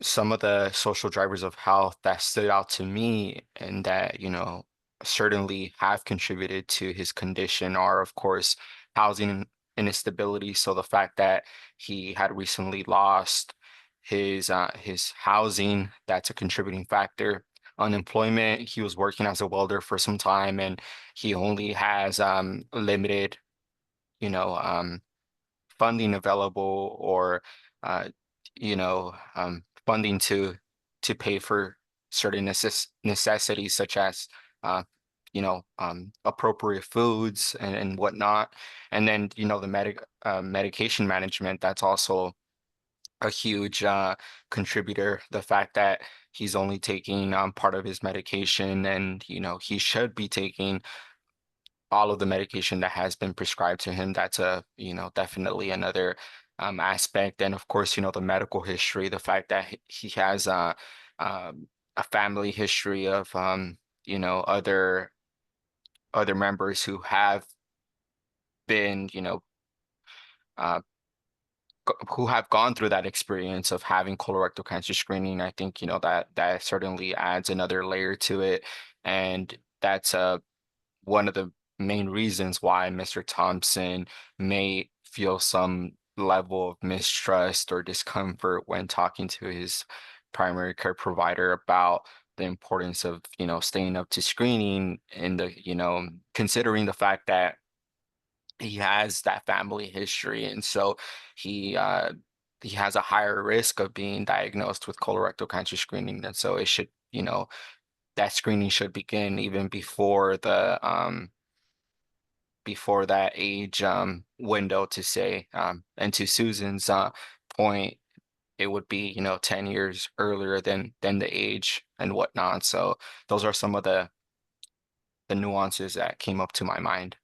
some of the social drivers of health that stood out to me and that, certainly have contributed to his condition are, of course, housing instability. So the fact that he had recently lost his housing, that's a contributing factor. Unemployment, he was working as a welder for some time and he only has limited, funding available or funding to pay for certain necessities such as appropriate foods and whatnot. And then the medication management, that's also a huge contributor. The fact that he's only taking part of his medication and he should be taking all of the medication that has been prescribed to him. That's definitely another aspect. And of course, the medical history, the fact that he has a family history of other members who have been uh, who have gone through that experience of having colorectal cancer screening. I think that certainly adds another layer to it, and that's one of the main reasons why Mr. Thompson may feel some level of mistrust or discomfort when talking to his primary care provider about the importance of, staying up to screening and considering the fact that he has that family history. And so he has a higher risk of being diagnosed with colorectal cancer screening. And so it should, that screening should begin even before before that age window to say, and to Susan's point, it would be 10 years earlier than the age and whatnot. So those are some of the nuances that came up to my mind.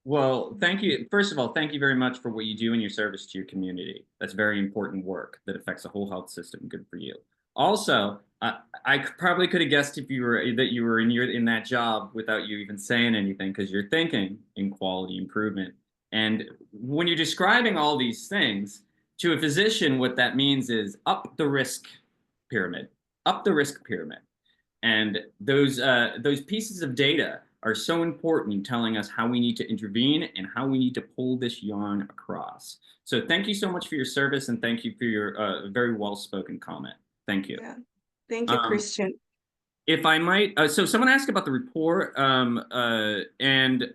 Well, thank you. First of all, thank you very much for what you do in your service to your community. That's very important work that affects the whole health system. Good for you. Also, I probably could have guessed if you were that you were in that job without you even saying anything, because you're thinking in quality improvement. And when you're describing all these things to a physician, what that means is up the risk pyramid, up the risk pyramid. And those pieces of data are so important in telling us how we need to intervene and how we need to pull this yarn across. So thank you so much for your service, and thank you for your very well-spoken comment. Thank you. Yeah. Thank you, Christian. If I might, so someone asked about the report, and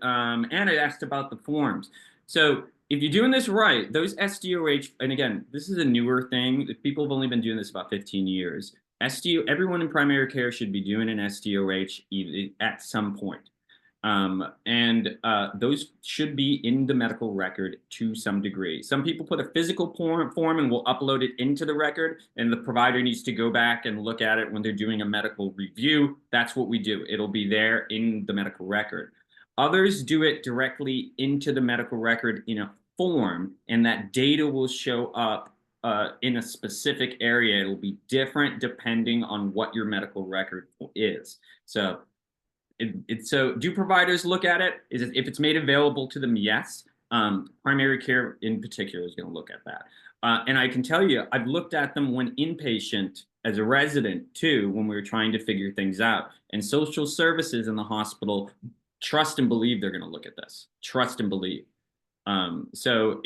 Anna asked about the forms. So if you're doing this right, those SDOH, and again, this is a newer thing. People have only been doing this about 15 years. Everyone in primary care should be doing an SDOH at some point. And those should be in the medical record to some degree. Some people put a physical form and will upload it into the record, and the provider needs to go back and look at it when they're doing a medical review. That's what we do. It'll be there in the medical record. Others do it directly into the medical record in a form, and that data will show up in a specific area. It'll be different depending on what your medical record is. So so do providers look at it? If it's made available to them? Yes. Primary care in particular is going to look at that. And I can tell you, I've looked at them when inpatient as a resident too, when we were trying to figure things out. And social services in the hospital trust and believe they're going to look at this. Trust and believe. So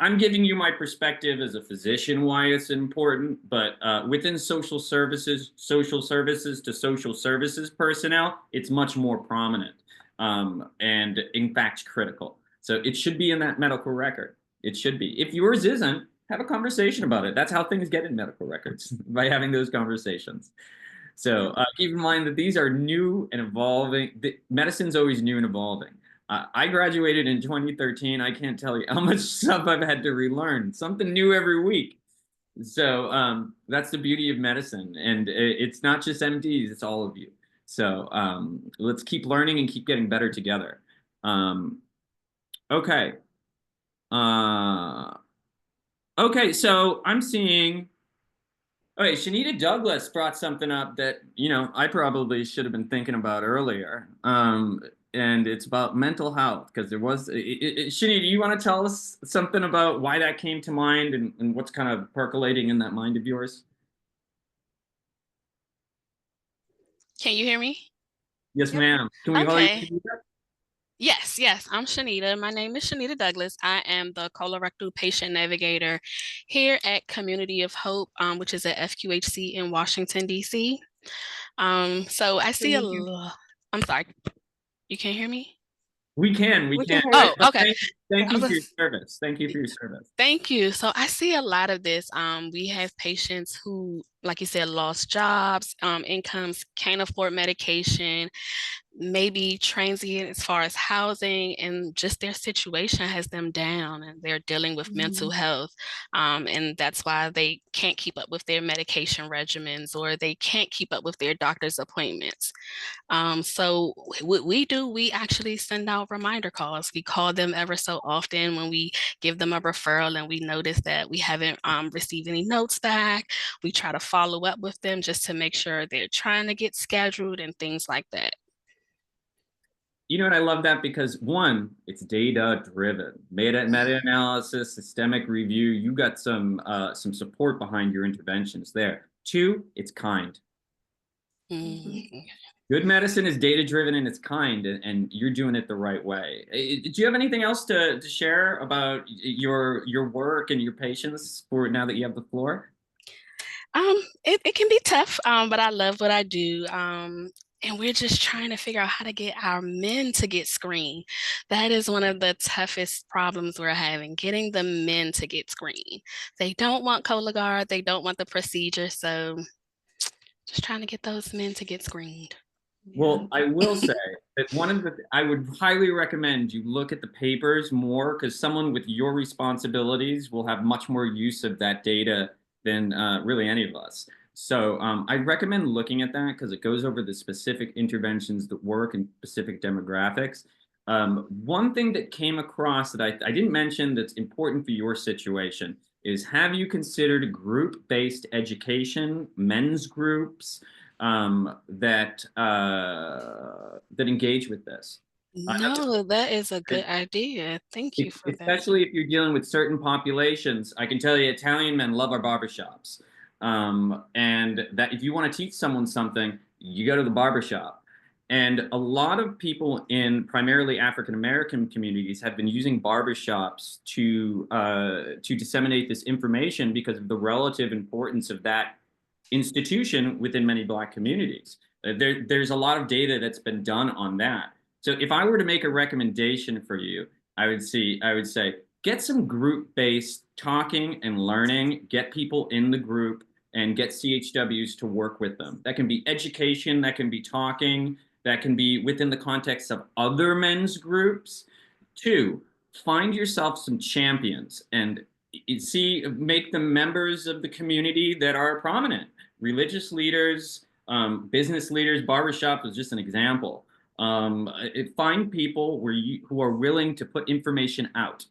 I'm giving you my perspective as a physician why it's important, but within social services to social services personnel, it's much more prominent, and in fact critical. So it should be in that medical record. It should be. If yours isn't, have a conversation about it. That's how things get in medical records, by having those conversations. So keep in mind that these are new and evolving. Medicine's always new and evolving. I graduated in 2013. I can't tell you how much stuff I've had to relearn. Something new every week. So that's the beauty of medicine. And it's not just MDs, it's all of you. So let's keep learning and keep getting better together. Okay. Okay, so I'm seeing... Okay, Shanita Douglas brought something up that, I probably should have been thinking about earlier. And it's about mental health, because there was Shanita, do you want to tell us something about why that came to mind and what's kind of percolating in that mind of yours? Can you hear me? Yes, ma'am. Can we call you Shanita? Yes, I'm Shanita. My name is Shanita Douglas. I am the colorectal patient navigator here at Community of Hope, which is at FQHC in Washington, D.C. So I see I'm sorry. You can't hear me? We can. Oh, okay. Thank you for your service. Thank you for your service. Thank you. So I see a lot of this. We have patients who, like you said, lost jobs, incomes, can't afford medication, maybe transient as far as housing, and just their situation has them down, and they're dealing with mental health. And that's why they can't keep up with their medication regimens, or they can't keep up with their doctor's appointments. So what we do, we actually send out reminder calls. We call them ever so often when we give them a referral and we notice that we haven't received any notes back. We try to follow up with them just to make sure they're trying to get scheduled and things like that. You know what? I love that because one, it's data driven, meta-analysis, systemic review. You got some support behind your interventions there. Two, it's kind. Good medicine is data driven and it's kind, and you're doing it the right way. Do you have anything else to share about your work and your patients for now that you have the floor? It can be tough, but I love what I do. And we're just trying to figure out how to get our men to get screened. That is one of the toughest problems we're having, getting the men to get screened. They don't want Cologuard, they don't want the procedure, so just trying to get those men to get screened. Well, I will say that I would highly recommend you look at the papers more, because someone with your responsibilities will have much more use of that data than really any of us. So I recommend looking at that because it goes over the specific interventions that work in specific demographics. One thing that came across that I didn't mention that's important for your situation is, have you considered group-based education, men's groups that engage with this? No, that is a good idea. Thank you for that. Especially if you're dealing with certain populations. I can tell you Italian men love our barbershops. And that if you want to teach someone something, you go to the barbershop. And a lot of people in primarily African American communities have been using barbershops to disseminate this information because of the relative importance of that institution within many Black communities. There's a lot of data that's been done on that. So if I were to make a recommendation for you, I would say get some group-based talking and learning, get people in the group and get CHWs to work with them. That can be education, that can be talking, that can be within the context of other men's groups. 2, find yourself some champions and make them members of the community that are prominent. Religious leaders, business leaders, barbershop is just an example. Find people who are willing to put information out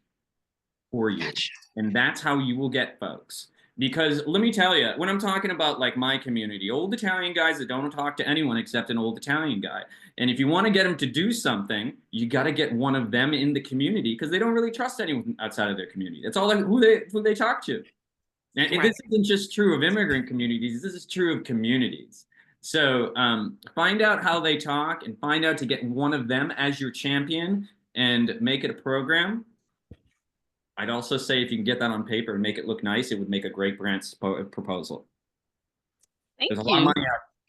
for you. Gotcha. And that's how you will get folks. Because let me tell you, when I'm talking about like my community, old Italian guys that don't talk to anyone except an old Italian guy. And if you want to get them to do something, you got to get one of them in the community because they don't really trust anyone outside of their community. That's all who they talk to. And Right. this isn't just true of immigrant communities. This is true of communities. So find out how they talk and find out to get one of them as your champion and make it a program. I'd also say if you can get that on paper and make it look nice, it would make a great grant proposal. Thank There's a you. lot of money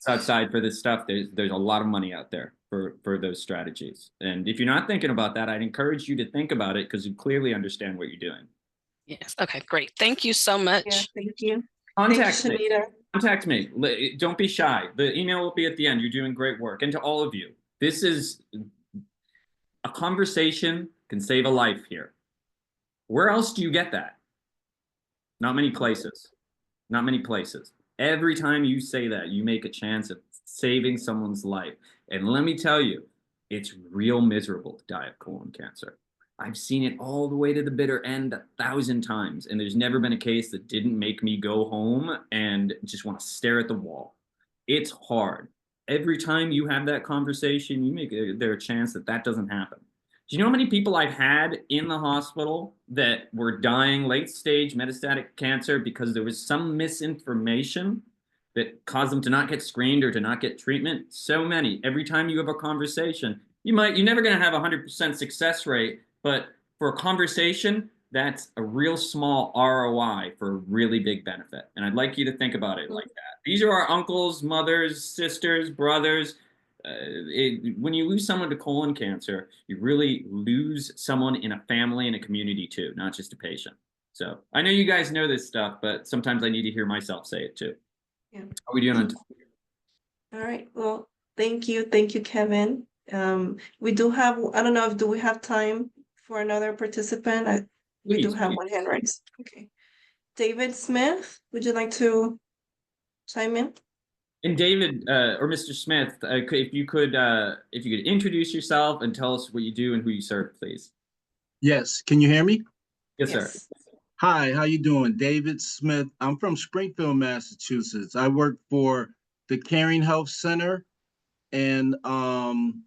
outside for this stuff. There's a lot of money out there for those strategies. And if you're not thinking about that, I'd encourage you to think about it because you clearly understand what you're doing. Yes. Okay, great. Thank you so much. Yeah, thank you. Contact Thanks, me. Shanita. Contact me. Don't be shy. The email will be at the end. You're doing great work. And to all of you, this is a conversation can save a life here. Where else do you get that? Not many places. Not many places. Every time you say that, you make a chance of saving someone's life. And let me tell you, it's real miserable to die of colon cancer. I've seen it all the way to the bitter end 1,000 times, and there's never been a case that didn't make me go home and just want to stare at the wall. It's hard. Every time you have that conversation, you make there a chance that that doesn't happen. Do you know how many people I've had in the hospital that were dying late stage metastatic cancer because there was some misinformation that caused them to not get screened or to not get treatment? So many. Every time you have a conversation, you're never going to have a 100% success rate, but for a conversation, that's a real small ROI for a really big benefit. And I'd like you to think about it like that. These are our uncles, mothers, sisters, brothers. When you lose someone to colon cancer, you really lose someone in a family and a community too, not just a patient. So I know you guys know this stuff, but sometimes I need to hear myself say it too. Yeah. How are we doing on time? All right. Well, thank you. Thank you, Kevin. We do have, I don't know if do we have time for another participant? We do have one hand raised. Okay. David Smith, would you like to chime in? And David or Mr. Smith, if you could introduce yourself and tell us what you do and who you serve, please. Yes, can you hear me? Yes, sir. Hi, how you doing? David Smith. I'm from Springfield, Massachusetts. I work for the Caring Health Center, and I'm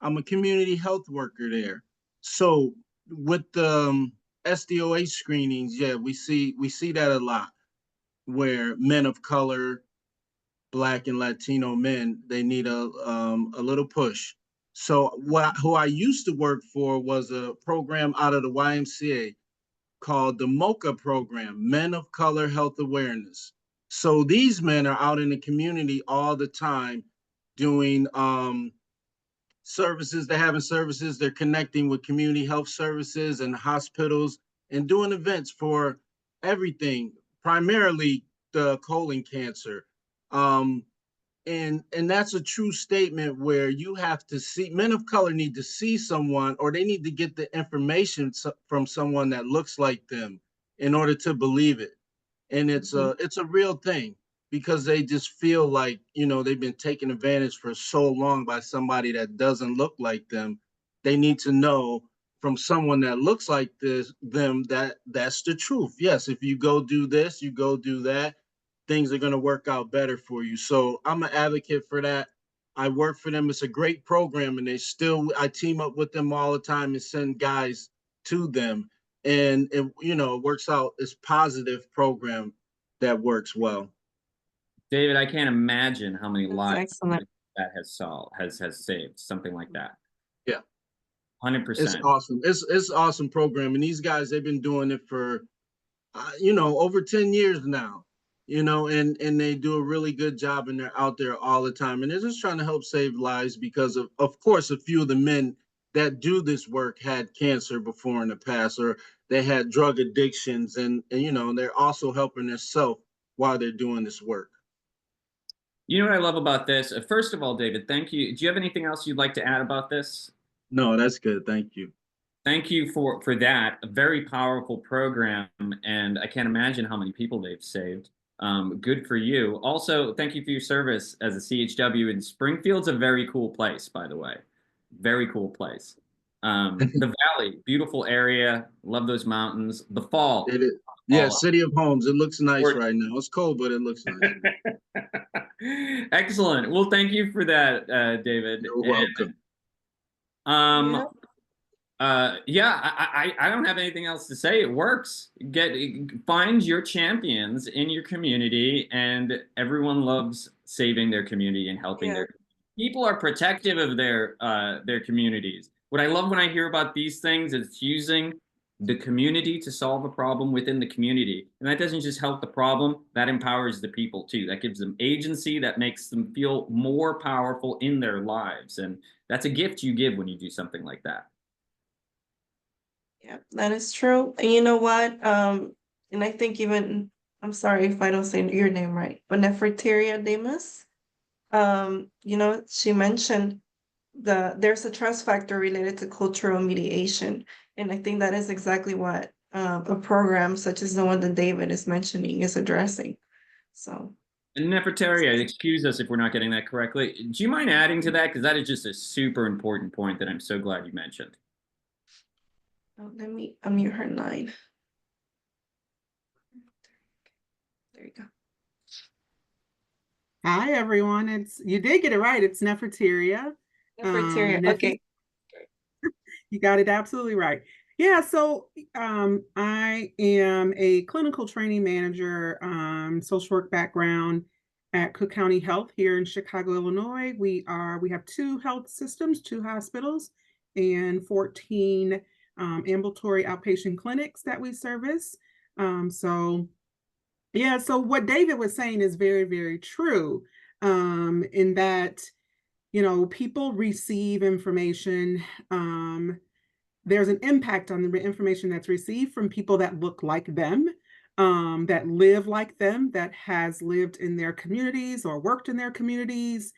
a community health worker there. So with the SDOH screenings, yeah, we see that a lot, where men of color, Black and Latino men, they need a little push. So who I used to work for was a program out of the YMCA called the MOCA program, Men of Color Health Awareness. So these men are out in the community all the time doing services. They're having services. They're connecting with community health services and hospitals and doing events for everything, primarily the colon cancer. And that's a true statement where you have to see, men of color need to see someone, or they need to get the information from someone that looks like them in order to believe it. And it's a real thing, because they just feel like, they've been taken advantage for so long by somebody that doesn't look like them. They need to know from someone that looks like them, that's the truth. Yes, if you go do this, you go do that, things are going to work out better for you. So I'm an advocate for that. I work for them. It's a great program, and I team up with them all the time and send guys to them. And it works out. It's positive program that works well. David, I can't imagine how many That's lives excellent. that has solved, has saved, something like that. Yeah. 100%. It's awesome. It's awesome program, and these guys, they've been doing it for over 10 years now. And they do a really good job, and they're out there all the time, and they're just trying to help save lives because of course, a few of the men that do this work had cancer before in the past, or they had drug addictions, and they're also helping themselves while they're doing this work. You know what I love about this? First of all, David, thank you. Do you have anything else you'd like to add about this? No, that's good. Thank you. Thank you for that. A very powerful program, and I can't imagine how many people they've saved. Good for you. Also, thank you for your service as a CHW. And Springfield's a very cool place, by the way. Very cool place. The Valley, beautiful area. Love those mountains. The fall. It is. Yeah, City of Homes. It looks nice right now. It's cold, but it looks nice. Excellent. Well, thank you for that, David. You're welcome. I don't have anything else to say. It works. Find your champions in your community, and everyone loves saving their community and helping their people are protective of their communities. What I love when I hear about these things is using the community to solve a problem within the community. And that doesn't just help the problem, that empowers the people too. That gives them agency, that makes them feel more powerful in their lives. And that's a gift you give when you do something like that. Yeah, that is true. And you know what? And I think even, I'm sorry if I don't say your name right, but Nefertaria Demas, she mentioned there's a trust factor related to cultural mediation. And I think that is exactly what a program such as the one that David is mentioning is addressing. So. And Nefertaria, excuse us if we're not getting that correctly. Do you mind adding to that? Because that is just a super important point that I'm so glad you mentioned. Oh, let me unmute her line. There you go. Hi, everyone. You did get it right. It's Nefertaria. Nefertaria. Okay. You got it absolutely right. Yeah, so I am a clinical training manager, social work background at Cook County Health here in Chicago, Illinois. We have 2 health systems, 2 hospitals, and 14 ambulatory outpatient clinics that we service. So what David was saying is very, very true, in that, people receive information. There's an impact on the information that's received from people that look like them, that live like them, that has lived in their communities or worked in their communities,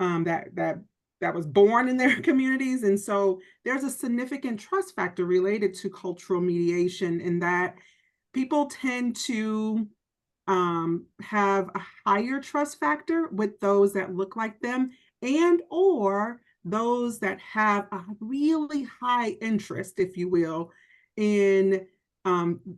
that was born in their communities. And so there's a significant trust factor related to cultural mediation, in that people tend to have a higher trust factor with those that look like them, and or those that have a really high interest, if you will, in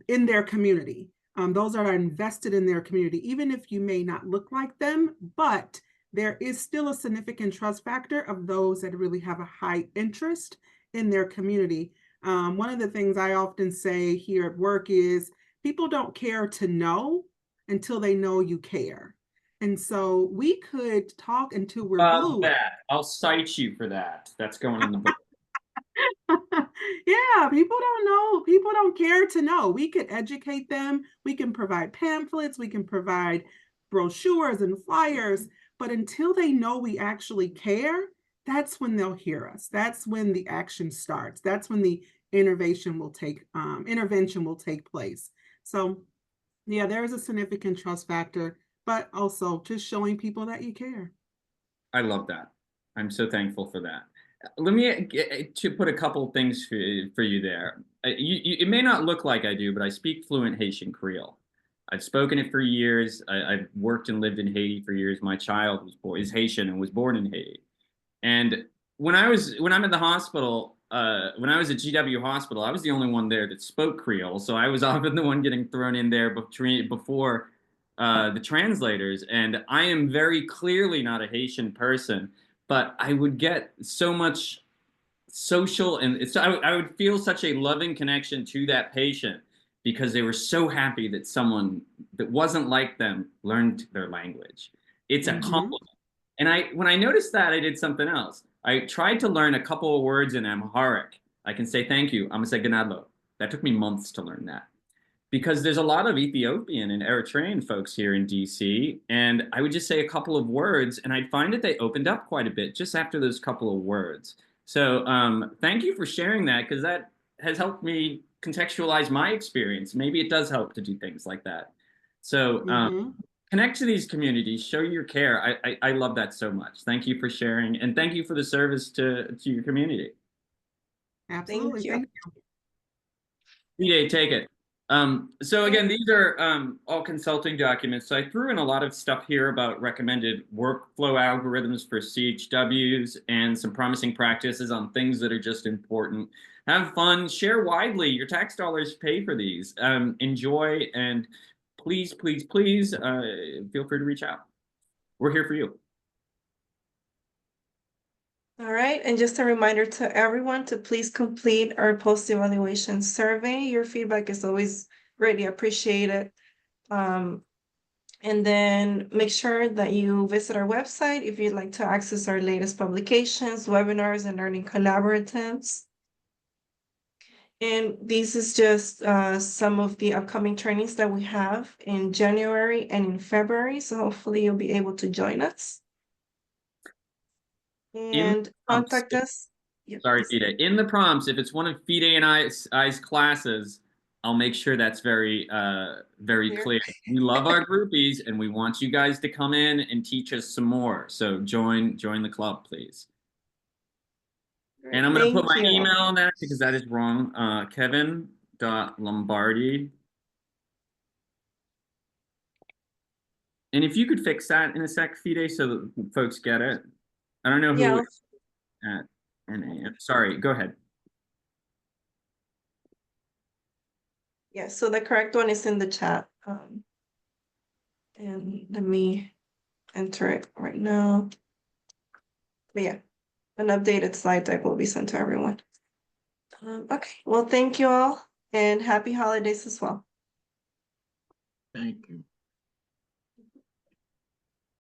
their community. Those that are invested in their community, even if you may not look like them, but there is still a significant trust factor of those that really have a high interest in their community. One of the things I often say here at work is people don't care to know until they know you care. And so we could talk until we're blue. That. I'll cite you for that. That's going in the book. Yeah, people don't know. People don't care to know. We could educate them. We can provide pamphlets. We can provide brochures and flyers. But until they know we actually care, that's when they'll hear us. That's when the action starts. That's when the intervention will take place. So yeah, there is a significant trust factor, but also just showing people that you care. I love that. I'm so thankful for that. Let me to put a couple things for you there. It may not look like I do, but I speak fluent Haitian Creole. I've spoken it for years. I've worked and lived in Haiti for years. My child is Haitian and was born in Haiti. And when I'm in the hospital, when I was at GW Hospital, I was the only one there that spoke Creole, so I was often the one getting thrown in there before the translators. And I am very clearly not a Haitian person, but I would get so much social, and I would feel such a loving connection to that patient because they were so happy that someone that wasn't like them learned their language. It's a compliment. And when I noticed that, I did something else. I tried to learn a couple of words in Amharic. I can say thank you. I'm gonna say ganadlo. That took me months to learn that because there's a lot of Ethiopian and Eritrean folks here in DC, and I would just say a couple of words, and I'd find that they opened up quite a bit just after those couple of words. So thank you for sharing that, because that has helped me contextualize my experience. Maybe it does help to do things like that. So connect to these communities, show your care. I love that so much. Thank you for sharing, and thank you for the service to your community. Absolutely. Thank you. Fide, take it. So again, these are all consulting documents. So I threw in a lot of stuff here about recommended workflow algorithms for CHWs and some promising practices on things that are just important. Have fun, share widely. Your tax dollars pay for these. Enjoy, and please, please, please feel free to reach out. We're here for you. All right, and just a reminder to everyone to please complete our post-evaluation survey. Your feedback is always greatly appreciated. And then make sure that you visit our website if you'd like to access our latest publications, webinars, and learning collaboratives. And this is just some of the upcoming trainings that we have in January and in February. So hopefully you'll be able to join us. And contact us. Sorry, Fide. In the prompts, if it's one of Fide and I's classes, I'll make sure that's very clear. We love our groupies, and we want you guys to come in and teach us some more. So join the club, please. Great. And I'm going to put my Thank you. email on that because that is wrong. Kevin.Lombardi. And if you could fix that in a sec, Fide, so that folks get it. I don't know who at NAM. Sorry, go ahead. Yeah, so the correct one is in the chat. And let me enter it right now. But yeah, an updated slide deck will be sent to everyone. Okay, well, thank you all, and happy holidays as well. Thank you.